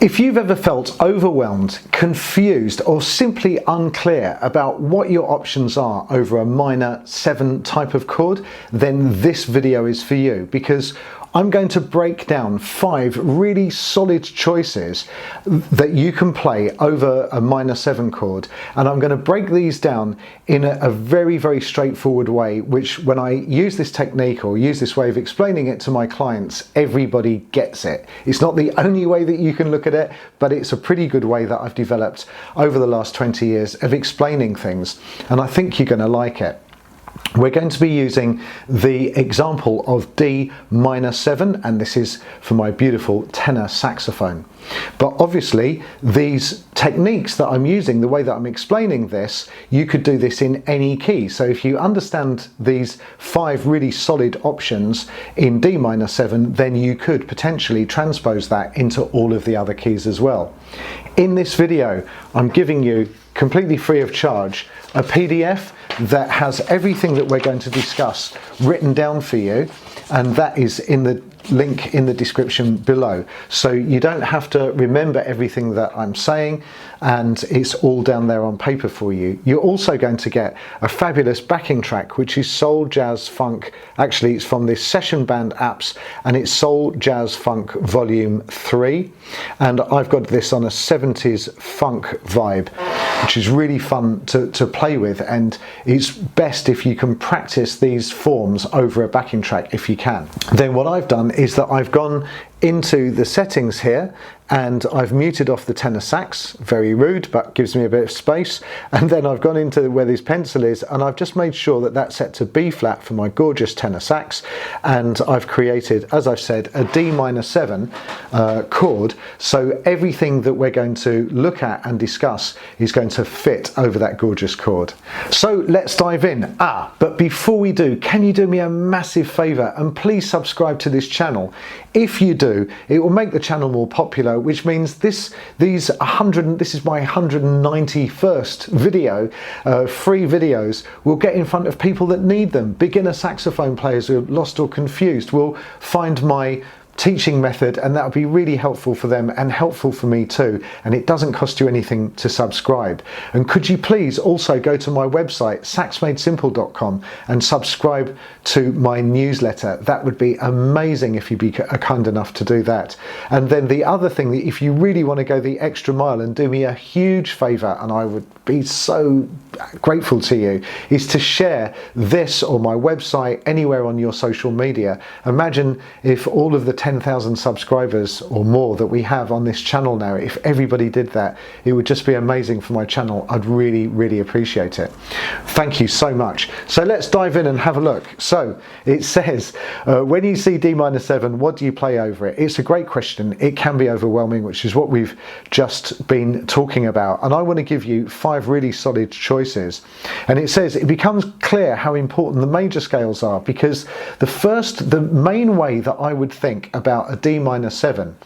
If you've ever felt overwhelmed, confused, or simply unclear about what your options are over a minor 7 type of chord, then this video is for you, because I'm going to break down 5 really solid choices that you can play over a minor 7 chord, and I'm going to break these down in a very, very straightforward way, which when I use this technique or use this way of explaining it to my clients, everybody gets it. It's not the only way that you can look at it, but it's a pretty good way that I've developed over the last 20 years of explaining things, and I think you're going to like it. We're going to be using the example of D minor 7, and this is for my beautiful tenor saxophone. But obviously these techniques that I'm using, the way that I'm explaining this, you could do this in any key. So if you understand these 5 really solid options in D minor 7, then you could potentially transpose that into all of the other keys as well. In this video, I'm giving you completely free of charge a PDF that has everything that we're going to discuss written down for you, and that is in the link in the description below, so you don't have to remember everything that I'm saying, and it's all down there on paper for you. You're also going to get a fabulous backing track, which is soul, jazz, funk. Actually, it's from this SessionBand apps, and it's Soul, Jazz, Funk Volume 3, and I've got this on a 70s funk vibe, which is really fun to play with, and it's best if you can practice these forms over a backing track if you can. Then what I've done is that I've gone into the settings here and I've muted off the tenor sax, very rude, but gives me a bit of space, and then I've gone into where this pencil is and I've just made sure that that's set to B flat for my gorgeous tenor sax, and I've created, as I've said, a D minor 7 chord, so everything that we're going to look at and discuss is going to fit over that gorgeous chord. So let's dive in. But before we do, can you do me a massive favour and please subscribe to this channel? If you do, it will make the channel more popular, which means this is my 191st video. Free videos will get in front of people that need them. Beginner saxophone players who are lost or confused will find my teaching method, and that would be really helpful for them and helpful for me too, and it doesn't cost you anything to subscribe. And could you please also go to my website saxmadesimple.com and subscribe to my newsletter? That would be amazing if you'd be kind enough to do that. And then the other thing, that if you really want to go the extra mile and do me a huge favor, and I would be so grateful to you, is to share this or my website anywhere on your social media. Imagine if all of the 10,000 subscribers or more that we have on this channel now, if everybody did that, it would just be amazing for my channel. I'd really, really appreciate it. Thank you so much. So let's dive in and have a look. So it says, when you see D minor 7, what do you play over it? It's a great question. It can be overwhelming, which is what we've just been talking about. And I want to give you 5 really solid choices. And it says it becomes clear how important the major scales are, because the main way that I would think about a D minor 7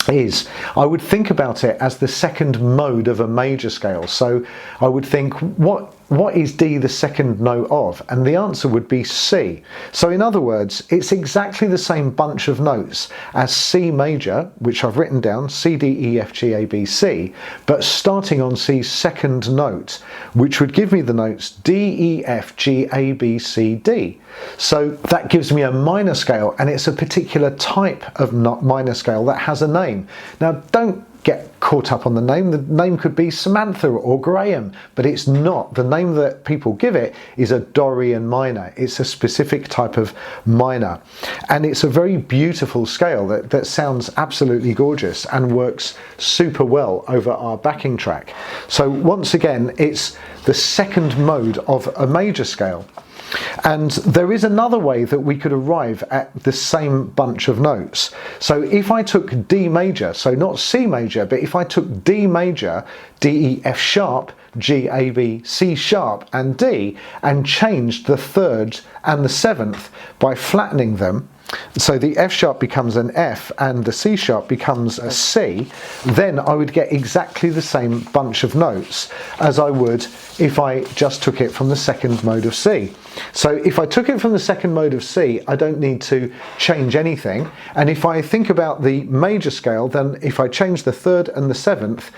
is I would think about it as the second mode of a major scale. So I would think, what is D the second note of? And the answer would be C. So in other words, it's exactly the same bunch of notes as C major, which I've written down, C, D, E, F, G, A, B, C, but starting on C's second note, which would give me the notes D, E, F, G, A, B, C, D. So that gives me a minor scale, and it's a particular type of minor scale that has a name. Now, don't get caught up on the name. The name could be Samantha or Graham, but it's not. The name that people give it is a Dorian minor. It's a specific type of minor, and it's a very beautiful scale that sounds absolutely gorgeous and works super well over our backing track. So once again, it's the second mode of a major scale. And there is another way that we could arrive at the same bunch of notes. So if I took D major, so not C major, but if I took D major, D, E, F sharp, G, A, B, C sharp and D, and changed the 3rd and the 7th by flattening them, so the F sharp becomes an F and the C sharp becomes a C, then I would get exactly the same bunch of notes as I would if I just took it from the second mode of C. So if I took it from the second mode of C, I don't need to change anything. And if I think about the major scale, then if I change the third and the seventh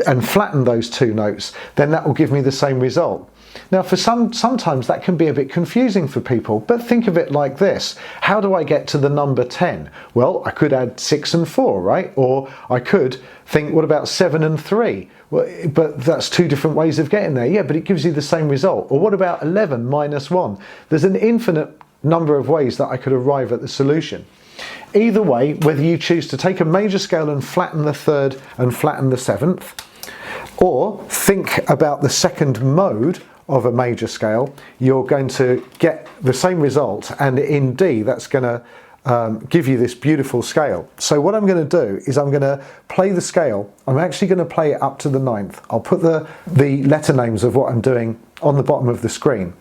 and flatten those two notes, then that will give me the same result. Now for sometimes that can be a bit confusing for people, but think of it like this. How do I get to the number 10? Well, I could add 6 and 4, right? Or I could think, what about 7 and 3? Well, but that's two different ways of getting there. Yeah, but it gives you the same result. Or what about 11 minus 1? There's an infinite number of ways that I could arrive at the solution. Either way, whether you choose to take a major scale and flatten the third and flatten the seventh, or think about the second mode of a major scale, you're going to get the same result, and in D that's going to give you this beautiful scale. So what I'm going to do is I'm going to play the scale. I'm actually going to play it up to the ninth. I'll put the letter names of what I'm doing on the bottom of the screen,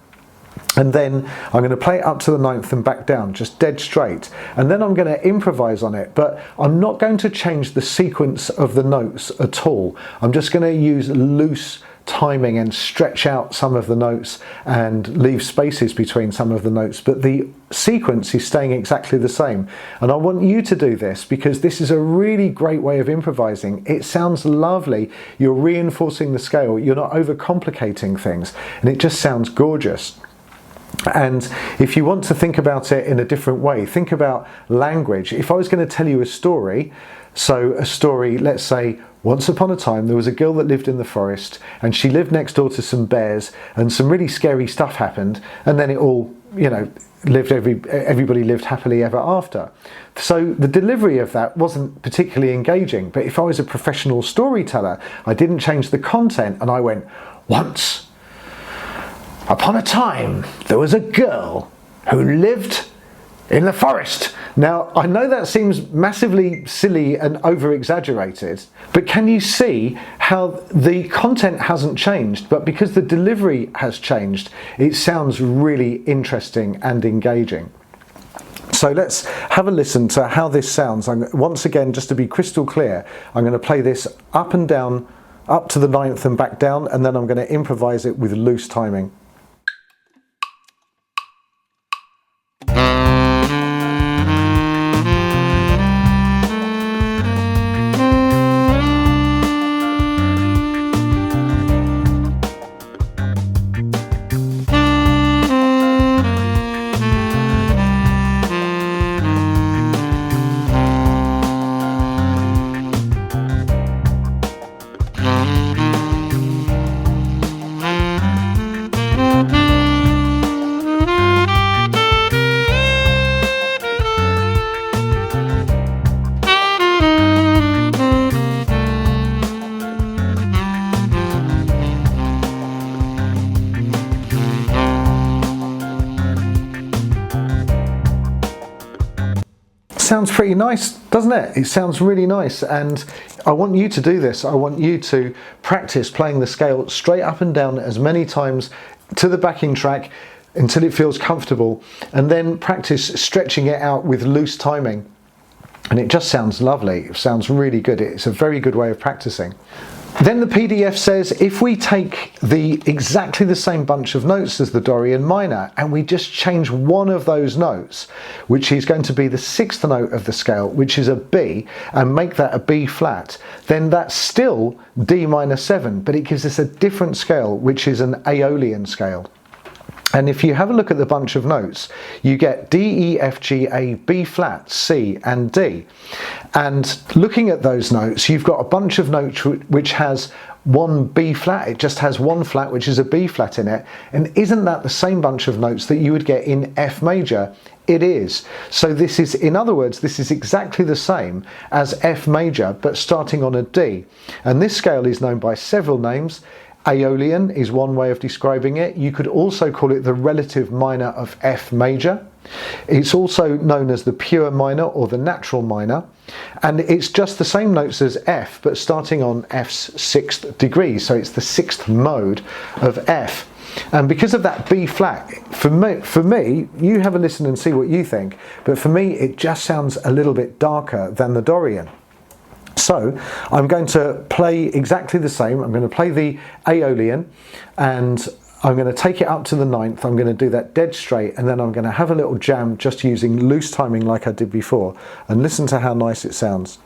and then I'm going to play it up to the ninth and back down, just dead straight, and then I'm going to improvise on it, but I'm not going to change the sequence of the notes at all. I'm just going to use loose timing and stretch out some of the notes and leave spaces between some of the notes, but the sequence is staying exactly the same. And I want you to do this because this is a really great way of improvising. It sounds lovely, you're reinforcing the scale, you're not overcomplicating things, and it just sounds gorgeous. And if you want to think about it in a different way, think about language. If I was going to tell you a story, so a story, let's say, once upon a time there was a girl that lived in the forest, and she lived next door to some bears, and some really scary stuff happened, and then it all, you know, everybody lived happily ever after. So the delivery of that wasn't particularly engaging, but if I was a professional storyteller, I didn't change the content, and I went, once upon a time there was a girl who lived in the forest. Now, I know that seems massively silly and over-exaggerated, but can you see how the content hasn't changed, but because the delivery has changed, it sounds really interesting and engaging. So let's have a listen to how this sounds. Once again, just to be crystal clear, I'm going to play this up and down, up to the ninth and back down, and then I'm going to improvise it with loose timing. Sounds pretty nice, doesn't it? It sounds really nice, and I want you to do this. I want you to practice playing the scale straight up and down as many times to the backing track until it feels comfortable, and then practice stretching it out with loose timing. And it just sounds lovely. It sounds really good. It's a very good way of practicing. Then the PDF says if we take exactly the same bunch of notes as the Dorian minor and we just change one of those notes, which is going to be the sixth note of the scale, which is a B, and make that a B flat, then that's still D minor 7, but it gives us a different scale, which is an Aeolian scale. And if you have a look at the bunch of notes, you get D, E, F, G, A, B flat, C and D. And looking at those notes, you've got a bunch of notes which has one B flat. It just has one flat, which is a B flat in it. And isn't that the same bunch of notes that you would get in F major? It is. So this is, in other words, this is exactly the same as F major, but starting on a D. And this scale is known by several names. Aeolian is one way of describing it. You could also call it the relative minor of F major. It's also known as the pure minor or the natural minor, and it's just the same notes as F but starting on F's sixth degree, so it's the sixth mode of F. And because of that B flat, for me, you have a listen and see what you think, but for me it just sounds a little bit darker than the Dorian. So I'm going to play exactly the same. I'm going to play the Aeolian, and I'm going to take it up to the 9th, I'm going to do that dead straight, and then I'm going to have a little jam just using loose timing like I did before, and listen to how nice it sounds.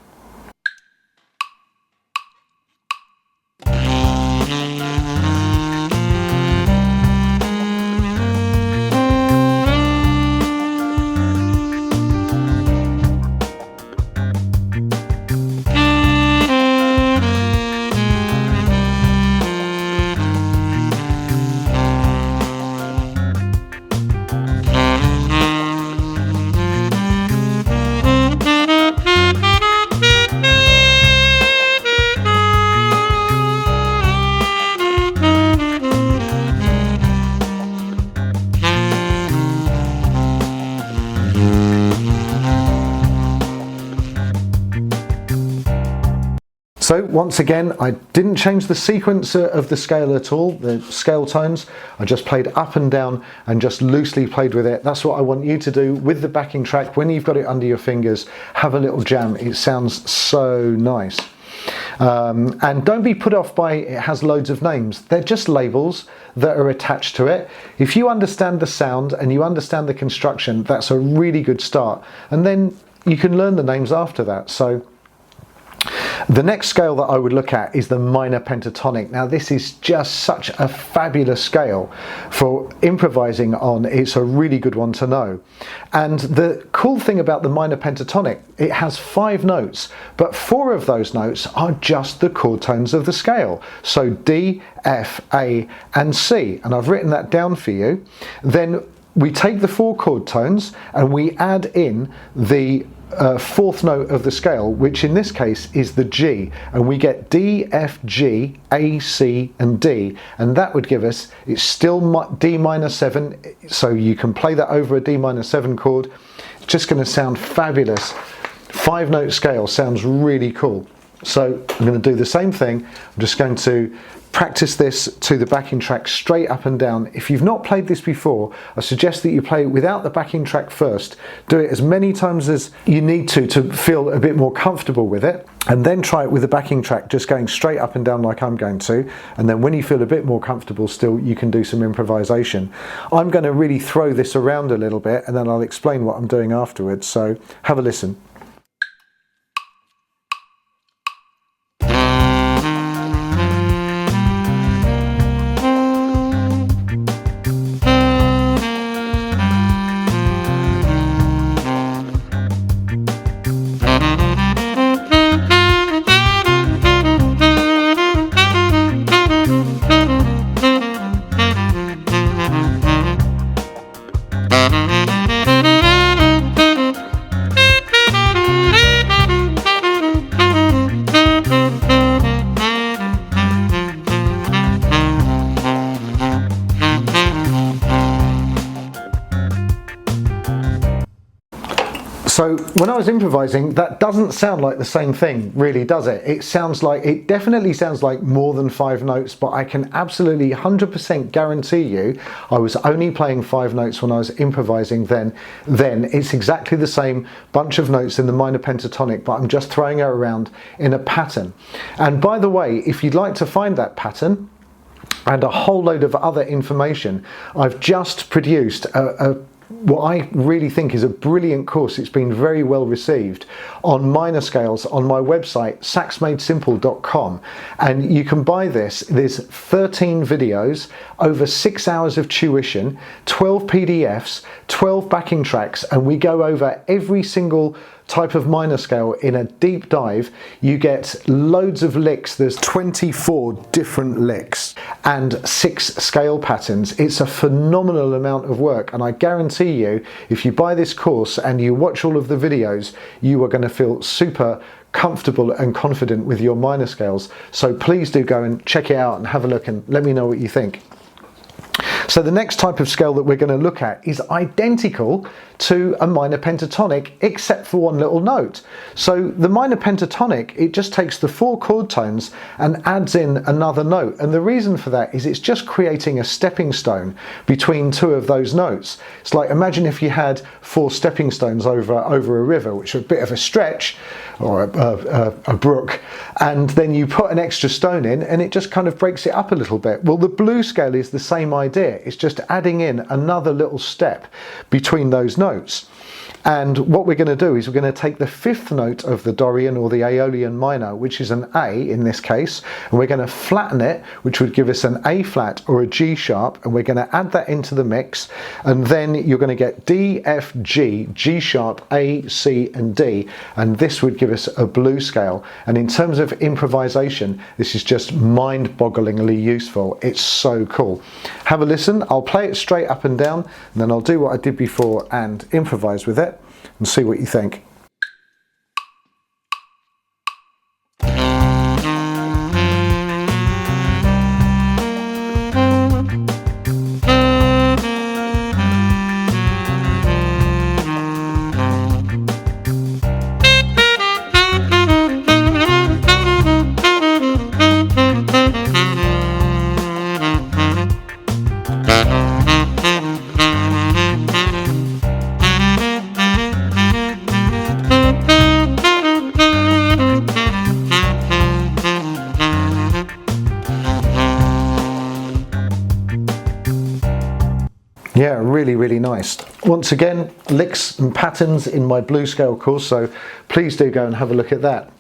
So once again, I didn't change the sequence of the scale at all, the scale tones. I just played up and down and just loosely played with it. That's what I want you to do with the backing track. When you've got it under your fingers, have a little jam. It sounds so nice. And don't be put off by it has loads of names. They're just labels that are attached to it. If you understand the sound and you understand the construction, that's a really good start. And then you can learn the names after that. So the next scale that I would look at is the minor pentatonic. Now this is just such a fabulous scale for improvising on. It's a really good one to know. And the cool thing about the minor pentatonic, it has 5 notes, but 4 of those notes are just the chord tones of the scale. So D, F, A and C, and I've written that down for you. Then we take the 4 chord tones and we add in the 4th note of the scale, which in this case is the G, and we get D, F, G, A, C and D, and that would give us, it's still D minor 7, so you can play that over a D minor 7 chord. It's just going to sound fabulous. 5-note scale sounds really cool. So I'm going to do the same thing. I'm just going to practice this to the backing track straight up and down. If you've not played this before, I suggest that you play it without the backing track first. Do it as many times as you need to feel a bit more comfortable with it, and then try it with the backing track just going straight up and down like I'm going to, and then when you feel a bit more comfortable still, you can do some improvisation. I'm going to really throw this around a little bit and then I'll explain what I'm doing afterwards, so have a listen. So when I was improvising, that doesn't sound like the same thing, really, does it? It definitely sounds like more than 5 notes, but I can absolutely 100% guarantee you I was only playing 5 notes when I was improvising then. It's exactly the same bunch of notes in the minor pentatonic, but I'm just throwing it around in a pattern. And by the way, if you'd like to find that pattern and a whole load of other information, I've just produced what I really think is a brilliant course. It's been very well received on minor scales on my website saxmadesimple.com, and you can buy this. There's 13 videos, over 6 hours of tuition, 12 PDFs, 12 backing tracks, and we go over every single type of minor scale in a deep dive. You get loads of licks. There's 24 different licks and 6 scale patterns. It's a phenomenal amount of work, and I guarantee you if you buy this course and you watch all of the videos, you are going to feel super comfortable and confident with your minor scales. So please do go and check it out and have a look and let me know what you think. So the next type of scale that we're going to look at is identical to a minor pentatonic, except for one little note. So the minor pentatonic, it just takes the 4 chord tones and adds in another note. And the reason for that is it's just creating a stepping stone between 2 of those notes. It's like, imagine if you had 4 stepping stones over a river, which are a bit of a stretch, or a brook, and then you put an extra stone in and it just kind of breaks it up a little bit. Well, the blues scale is the same idea. It's just adding in another little step between those notes. And what we're going to do is we're going to take the 5th note of the Dorian or the Aeolian minor, which is an A in this case, and we're going to flatten it, which would give us an A flat or a G sharp, and we're going to add that into the mix, and then you're going to get D, F, G, G sharp, A, C and D, and this would give us a blues scale. And in terms of improvisation, this is just mind-bogglingly useful. It's so cool. Have a listen. I'll play it straight up and down, and then I'll do what I did before and improvise with it and see what you think. Yeah, really nice. Once again, licks and patterns in my blues scale course, so please do go and have a look at that.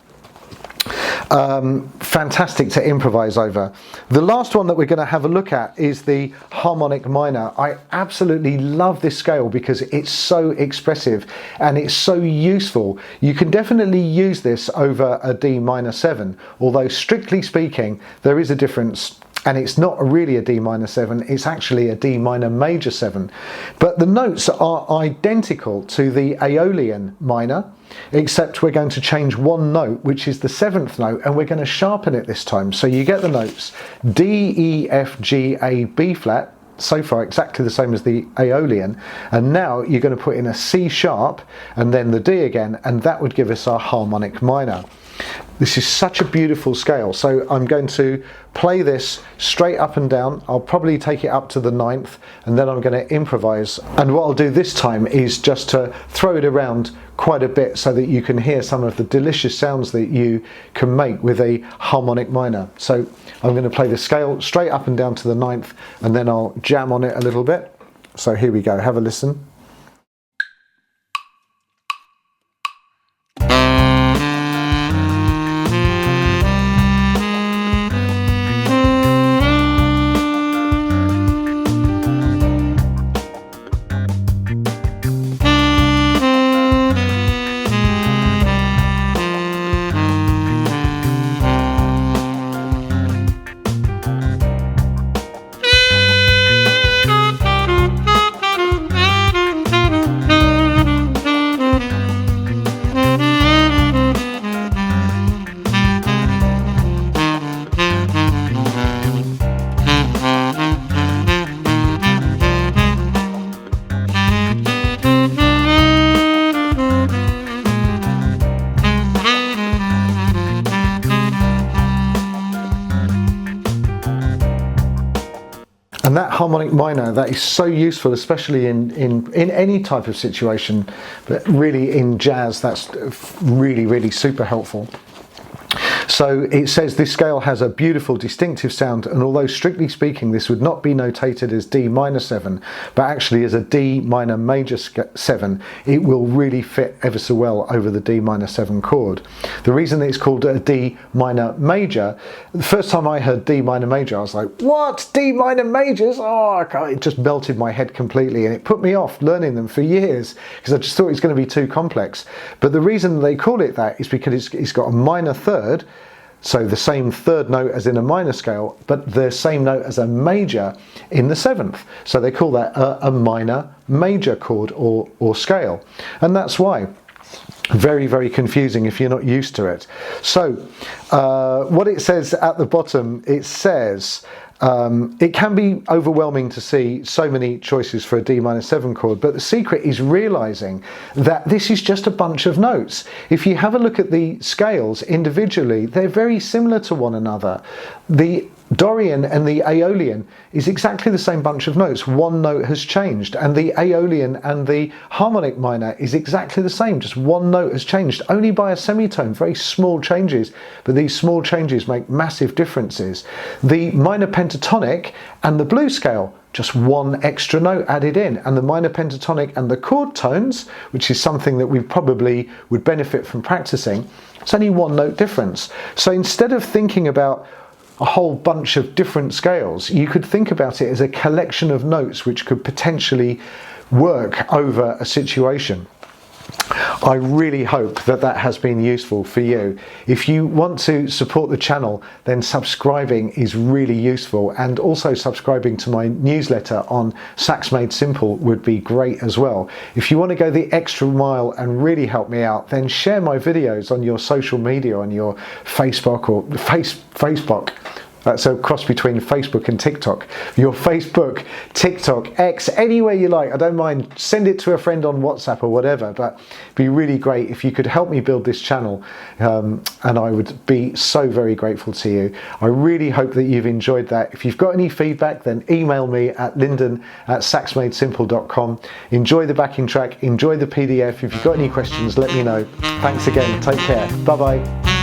Fantastic to improvise over. The last one that we're going to have a look at is the Harmonic Minor. I absolutely love this scale because it's so expressive and it's so useful. You can definitely use this over a D minor 7, although strictly speaking there is a difference. And it's not really a D minor 7, it's actually a D minor major 7. But the notes are identical to the Aeolian minor, except we're going to change one note, which is the 7th note, and we're going to sharpen it this time. So you get the notes D, E, F, G, A, B flat, so far exactly the same as the Aeolian, and now you're going to put in a C sharp and then the D again, and that would give us our Harmonic Minor. This is such a beautiful scale, so I'm going to play this straight up and down. I'll probably take it up to the 9th, and then I'm going to improvise. And what I'll do this time is just to throw it around quite a bit so that you can hear some of the delicious sounds that you can make with a harmonic minor. So I'm going to play the scale straight up and down to the 9th, and then I'll jam on it a little bit. So here we go, have a listen. And that harmonic minor, that is so useful, especially in any type of situation, but really in jazz, that's really super helpful. So it says this scale has a beautiful distinctive sound, and although strictly speaking this would not be notated as D minor 7 but actually as a D minor major 7, it will really fit ever so well over the D minor 7 chord. The reason it's called a D minor major, the first time I heard D minor major I was like, what, D minor majors? Oh, it just melted my head completely, and it put me off learning them for years because I just thought it was going to be too complex. But the reason they call it that is because it's got a minor third, so the same third note as in a minor scale, but the same note as a major in the 7th. So they call that a minor major chord or scale. And that's why. Very confusing if you're not used to it. So what it says at the bottom, it says it can be overwhelming to see so many choices for a D minor 7 chord, but the secret is realizing that this is just a bunch of notes. If you have a look at the scales individually, they're very similar to one another. The Dorian and the Aeolian is exactly the same bunch of notes. One note has changed, and the Aeolian and the Harmonic Minor is exactly the same. Just one note has changed, only by a semitone, very small changes, but these small changes make massive differences. The minor pentatonic and the blues scale, just one extra note added in, and the minor pentatonic and the chord tones, which is something that we probably would benefit from practicing, it's only one note difference. So instead of thinking about a whole bunch of different scales, you could think about it as a collection of notes which could potentially work over a situation. I really hope that that has been useful for you. If you want to support the channel, then subscribing is really useful, and also subscribing to my newsletter on Sax Made Simple would be great as well. If you want to go the extra mile and really help me out, then share my videos on your social media, on your Facebook or Facebook. That's a cross between Facebook and TikTok. Your Facebook, TikTok, X, anywhere you like. I don't mind. Send it to a friend on WhatsApp or whatever, but it'd be really great if you could help me build this channel, and I would be so very grateful to you. I really hope that you've enjoyed that. If you've got any feedback, then email me at lyndon@saxmadesimple.com. Enjoy the backing track, enjoy the PDF. If you've got any questions, let me know. Thanks again. Take care. Bye-bye.